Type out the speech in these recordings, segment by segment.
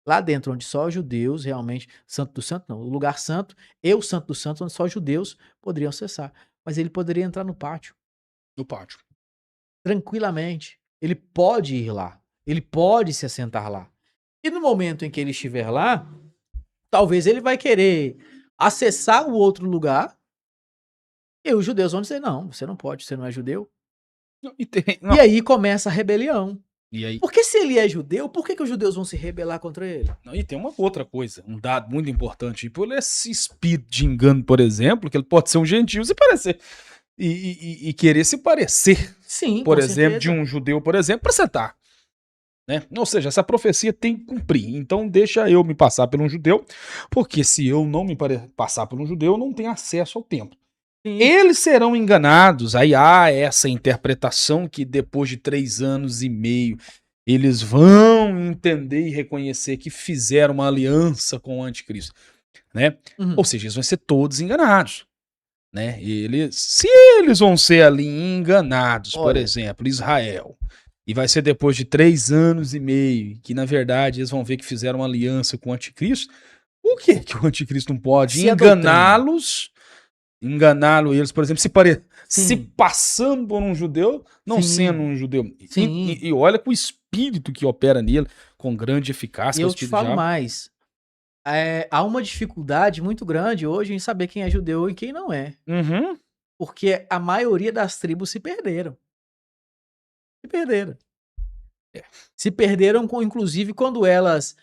lá dentro onde só os judeus realmente, Santo do Santo não, o lugar santo e o Santo dos Santos onde só os judeus poderiam acessar, mas ele poderia entrar no pátio, No pátio. tranquilamente. Ele pode ir lá, ele pode se assentar lá. E no momento em que ele estiver lá, talvez ele vai querer acessar o outro lugar, e os judeus vão dizer: "Não, você não pode, você não é judeu". Não, e tem E não, aí começa a rebelião. e aí Porque se ele é judeu, por que que os judeus vão se rebelar contra ele? não, e tem uma outra coisa, um dado muito importante, por esse espírito de engano, por exemplo, que ele pode ser um gentio se parecer e querer se parecer, Sim, por com exemplo, de certeza. um judeu, por exemplo, para sentar, né. Ou seja, essa profecia tem que cumprir, então deixa eu me passar por um judeu, porque se eu não me passar por um judeu, eu não tenho acesso ao templo. Sim. Eles serão enganados, aí há essa interpretação que depois de 3 anos e meio, eles vão entender e reconhecer que fizeram uma aliança com o anticristo, né. Ou Uhum. seja, eles vão ser todos enganados, né. Se eles vão ser ali enganados, por Olha, exemplo, Israel, e vai ser depois de 3 anos e meio, que na verdade eles vão ver que fizeram uma aliança com o anticristo, por que que o anticristo não pode se a doutrina enganá-lo eles, por exemplo, se sim, passando por um judeu, não sendo sim, um judeu. sim. E olha com o espírito que opera nele, com grande E eficácia, que é o eu te espírito do falo diabo. mais, há uma dificuldade muito grande hoje em saber quem é judeu e quem não é, Uhum. porque a maioria das tribos se perderam, se perderam. É. Se perderam com inclusive quando elas,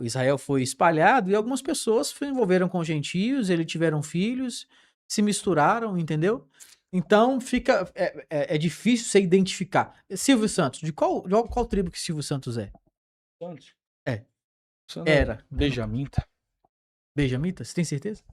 Israel foi espalhado e algumas pessoas se envolveram com gentios, eles tiveram filhos, se misturaram, entendeu? Então fica é difícil você identificar. Silvio Santos, de qual tribo que Silvio Santos é? Santos. É, Santos é era, né, no caso. benjamita. Benjamita, você tem certeza?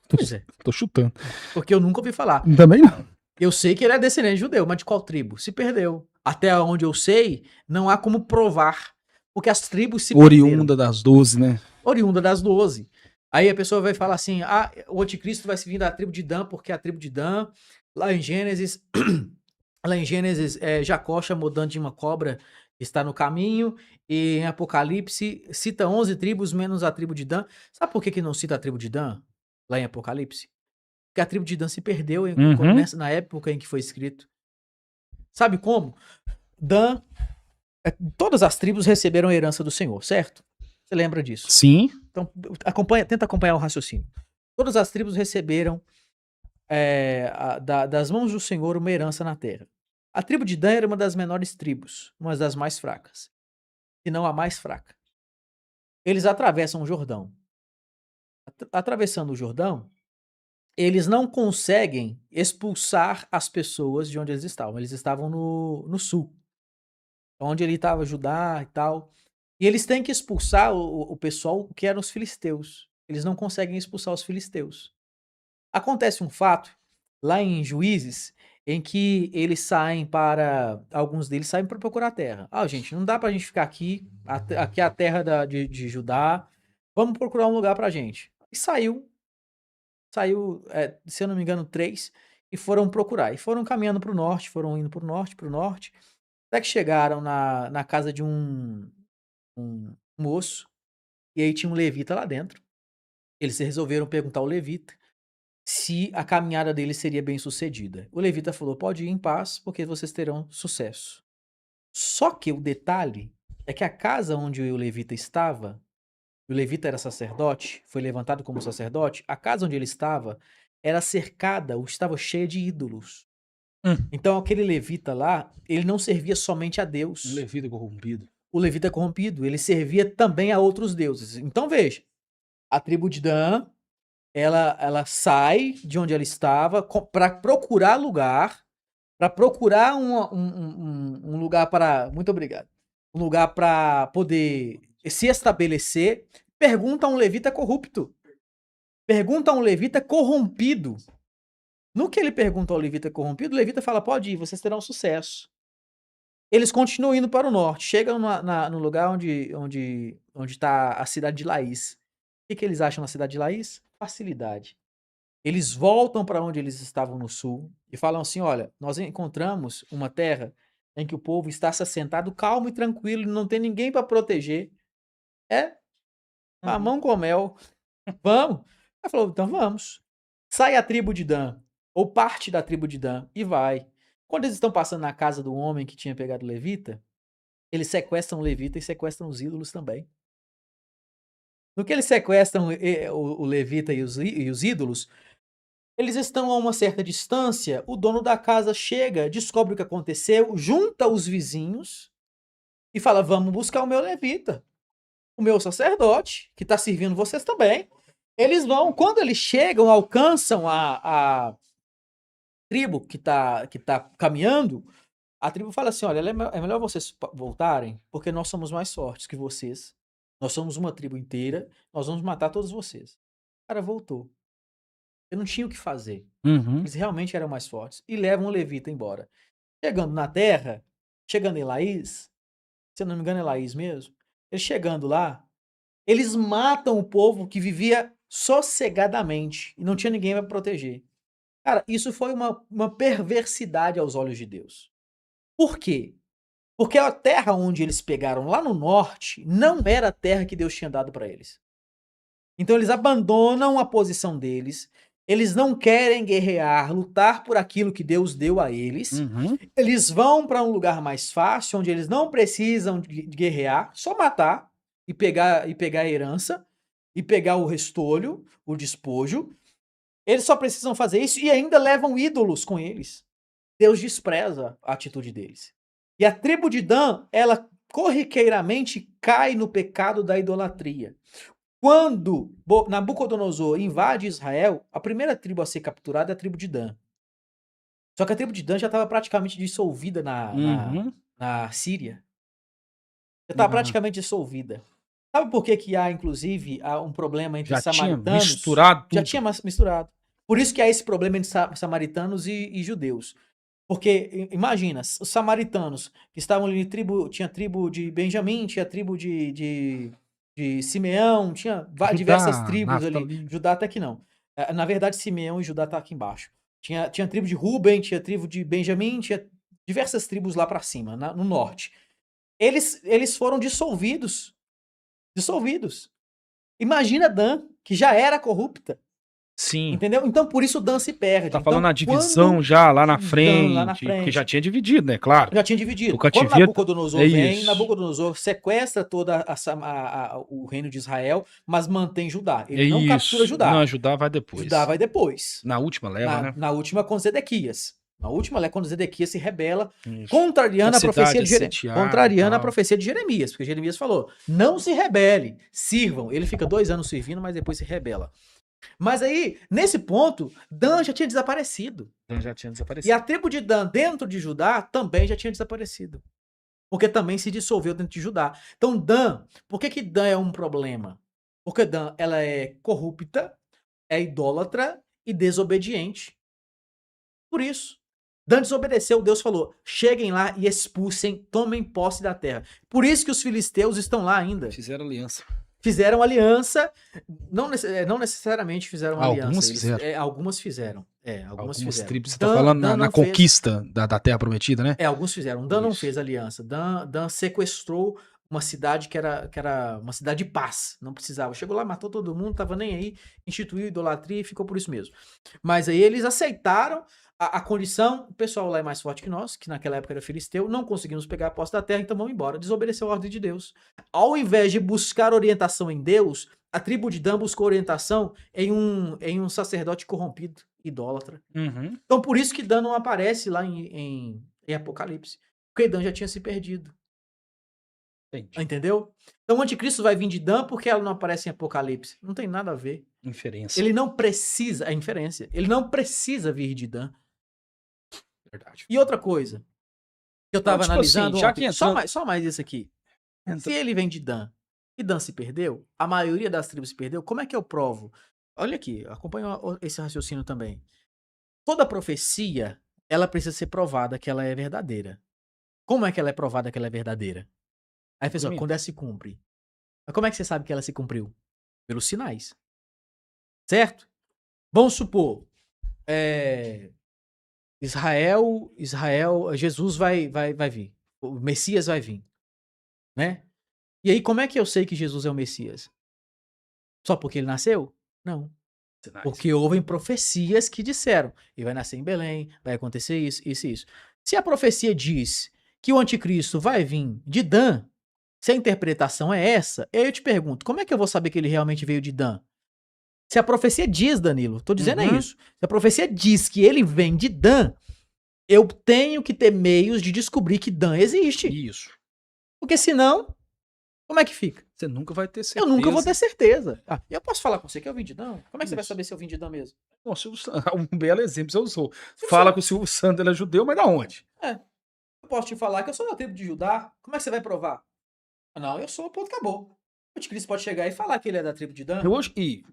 Tô, Pois é, tô chutando. porque eu nunca ouvi falar. Também não. Eu sei que ele é descendente de judeu, mas de qual tribo? Se perdeu. Até onde eu sei, não há como provar, porque as tribos se perderam. Oriunda das 12, né? Oriunda das 12. Aí a pessoa vai falar assim: ah, o anticristo vai se vir da tribo de Dan, porque é a tribo de Dan, lá em Gênesis, lá em Gênesis, Jacó chamou Dan de uma cobra que está no caminho, e em Apocalipse cita 11 tribos menos a tribo de Dan. Sabe por que, que não cita a tribo de Dan lá em Apocalipse? Porque a tribo de Dan se perdeu Uhum. na época em que foi escrito. Sabe como? Dan, todas as tribos receberam a herança do Senhor, certo? Você lembra disso? Sim. Então, tenta acompanhar o raciocínio. Todas as tribos receberam das mãos do Senhor uma herança na terra. A tribo de Dan era uma das menores tribos, uma das mais fracas, se não a mais fraca. Eles atravessam o Jordão. Atravessando o Jordão, eles não conseguem expulsar as pessoas de onde eles estavam. Eles estavam no sul, onde ele estava Judá e tal. E eles têm que expulsar o pessoal que eram os filisteus. Eles não conseguem expulsar os filisteus. Acontece um fato lá em Juízes, em que eles saem para alguns deles saem para procurar terra. "Ah, gente, não dá pra gente ficar aqui, aqui é a terra de Judá, vamos procurar um lugar pra gente". E saiu, se eu não me engano 3 e foram procurar. E foram caminhando para o norte, foram indo para o norte, até que chegaram na casa de um moço, e aí tinha um levita lá dentro. Eles resolveram perguntar ao levita se a caminhada dele seria bem-sucedida. O levita falou: "Pode ir em paz, porque vocês terão sucesso". Só que o detalhe é que a casa onde o levita estava, o levita era sacerdote, foi levantado como sacerdote, a casa onde ele estava era cercada ou estava cheia de ídolos. Um Então aquele levita lá, ele não servia somente a Deus. levita corrompido. O levita corrompido, ele servia também a outros deuses. Então veja, a tribo de Dan, ela sai de onde ela estava para procurar lugar, para procurar um lugar para, muito obrigado, um lugar para poder se estabelecer. Pergunta a um levita corrupto, pergunta a um levita corrompido. No que ele pergunta ao levita corrompido, o levita fala: "Pode ir, vocês terão sucesso". Eles continuam indo para o norte, chegam no lugar onde está a cidade de Laís. O que que eles acham na cidade de Laís? Facilidade. Eles voltam para onde eles estavam no sul e falam assim: "Olha, nós encontramos uma terra em que o povo está se assentado calmo e tranquilo, não tem ninguém para proteger. É, mamão com mel. Vamos. Ela falou, então vamos. Sai a tribo de Dan, ou parte da tribo de Dan, e vai. Quando eles estão passando na casa do homem que tinha pegado o levita, eles sequestram o levita e sequestram os ídolos também. No que eles sequestram o levita e os ídolos, eles estão a uma certa distância, o dono da casa chega, descobre o que aconteceu, junta os vizinhos e fala: vamos buscar o meu levita, o meu sacerdote, que está servindo vocês também. Eles vão, quando eles chegam, alcançam a tribo que tá caminhando, a tribo fala assim: olha, é melhor vocês voltarem, porque nós somos mais fortes que vocês. Nós somos uma tribo inteira, nós vamos matar todos vocês. O cara voltou. Eu não tinha o que fazer. Uhum. Eles realmente eram mais fortes. E levam o levita embora. Chegando na terra, chegando em Laís, se eu não me engano é Laís mesmo, eles chegando lá, eles matam o povo que vivia sossegadamente e não tinha ninguém para proteger. Cara, isso foi uma perversidade aos olhos de Deus. Por quê? Porque a terra onde eles pegaram lá no norte não era a terra que Deus tinha dado para eles. Então eles abandonam a posição deles, eles não querem guerrear, lutar por aquilo que Deus deu a eles. Uhum. Eles vão para um lugar mais fácil, onde eles não precisam de guerrear, só matar e pegar a herança, e pegar o restolho, o despojo. Eles só precisam fazer isso e ainda levam ídolos com eles. Deus despreza a atitude deles. E a tribo de Dan, ela corriqueiramente cai no pecado da idolatria. Quando Nabucodonosor invade Israel, a primeira tribo a ser capturada é a tribo de Dan. Só que a tribo de Dan já estava praticamente dissolvida Uhum. na Síria. Já estava praticamente dissolvida. Sabe por que que há, inclusive, um problema entre Já tinha samaritanos? misturado Já tudo. tinha misturado. Por isso que há esse problema entre samaritanos e judeus. Porque, imagina, os samaritanos que estavam ali, tinha tribo de Benjamim, tinha tribo de Simeão, tinha diversas Judá, tribos ali. Naftali. Judá até que não. Na verdade, Simeão e Judá tá aqui embaixo. Tinha tribo de Ruben, tinha tribo de Benjamim, tinha diversas tribos lá para cima, no norte. Eles foram dissolvidos. Dissolvidos. Imagina Dan, que já era corrupta. Sim. Entendeu? Então, por isso Dan se perde. Tá Então, falando a divisão já lá na Dan lá na frente, porque já frente. tinha dividido, né? Claro. Já tinha O dividido. Quando cativeiro Nabucodonosor é vem, isso. Nabucodonosor sequestra toda o reino de Israel, mas mantém Judá. É Ele não captura isso. Judá. Não, Judá vai depois. Judá vai depois. Na última leva, né? Na última com Zedequias. Na última é quando Zedequias se rebela, Isso. contrariando a profecia de Jeremias. sitiada e Contrariando a tal. profecia de Jeremias, porque Jeremias falou: não se rebele, sirvam. Ele fica 2 anos servindo, mas depois se rebela. Mas aí, nesse ponto, Dan já tinha desaparecido. Dan já tinha E desaparecido. a tribo de Dan dentro de Judá também já tinha desaparecido. Porque também se dissolveu dentro de Judá. Então, Dan, por que Dan é um problema? Porque Dan, ela é corrupta, é idólatra e desobediente. Por isso. Dan desobedeceu, Deus falou: cheguem lá e expulsem, tomem posse da terra. Por isso que os filisteus estão lá ainda. Fizeram aliança. Fizeram aliança, não necessariamente fizeram Algumas aliança. fizeram. Algumas fizeram. Algumas fizeram. tribos. Você tá falando na conquista da Terra Prometida, né? Alguns fizeram. Dan não Isso. fez aliança. Dan sequestrou uma cidade que era uma cidade de paz. Não precisava. Chegou lá, matou todo mundo, tava nem aí, instituiu idolatria e ficou por isso mesmo. Mas aí eles aceitaram a condição. O pessoal lá é mais forte que nós, que naquela época era filisteu, não conseguimos pegar a posse da terra, então vamos embora. Desobedeceu a ordem de Deus. Ao invés de buscar orientação em Deus, a tribo de Dan buscou orientação em um sacerdote corrompido, idólatra. Uhum. Então por isso que Dan não aparece lá em Apocalipse. Porque Dan já tinha se perdido. Entendi. Entendeu? Então o anticristo vai vir de Dan porque ela não aparece em Apocalipse. Não tem nada a ver. Inferência. Ele não precisa, é inferência. Ele não precisa vir de Dan. Verdade. E outra coisa, que eu tava analisando assim, já ontem, que entrando... só mais isso aqui. Se ele vem de Dan e Dan se perdeu, a maioria das tribos se perdeu, como é que eu provo? Olha aqui, acompanha esse raciocínio também. Toda profecia, ela precisa ser provada que ela é verdadeira. Como é que ela é provada que ela é verdadeira? Aí a pessoa, quando ela se cumpre. Mas como é que você sabe que ela se cumpriu? Pelos sinais. Certo? Vamos supor, Jesus vai vir. O Messias vai vir. Né? E aí, como é que eu sei que Jesus é o Messias? Só porque ele nasceu? Não. Sinais. Porque houve profecias que disseram, ele vai nascer em Belém, vai acontecer isso, isso e isso. Se a profecia diz que o anticristo vai vir de Dan, se a interpretação é essa, aí eu te pergunto, como é que eu vou saber que ele realmente veio de Dan? Se a profecia diz, Danilo, tô dizendo é Uhum. isso. Se a profecia diz que ele vem de Dan, eu tenho que ter meios de descobrir que Dan existe. Isso. Porque senão, como é que fica? Você nunca vai ter Eu certeza. nunca vou ter certeza. Ah, eu posso falar com você que eu vim de Dan? Como é que você vai Isso. saber se eu vim de Dan mesmo? Bom, um belo exemplo você usou. Silvio Fala Santos. que o Silvio Santos ele é judeu, mas da onde? Eu posso te falar que eu sou da tribo de Judá. Como é que você vai provar? Não, eu sou, ponto, acabou. O anticristo pode chegar e falar que ele é da tribo de Dan. Eu hoje, e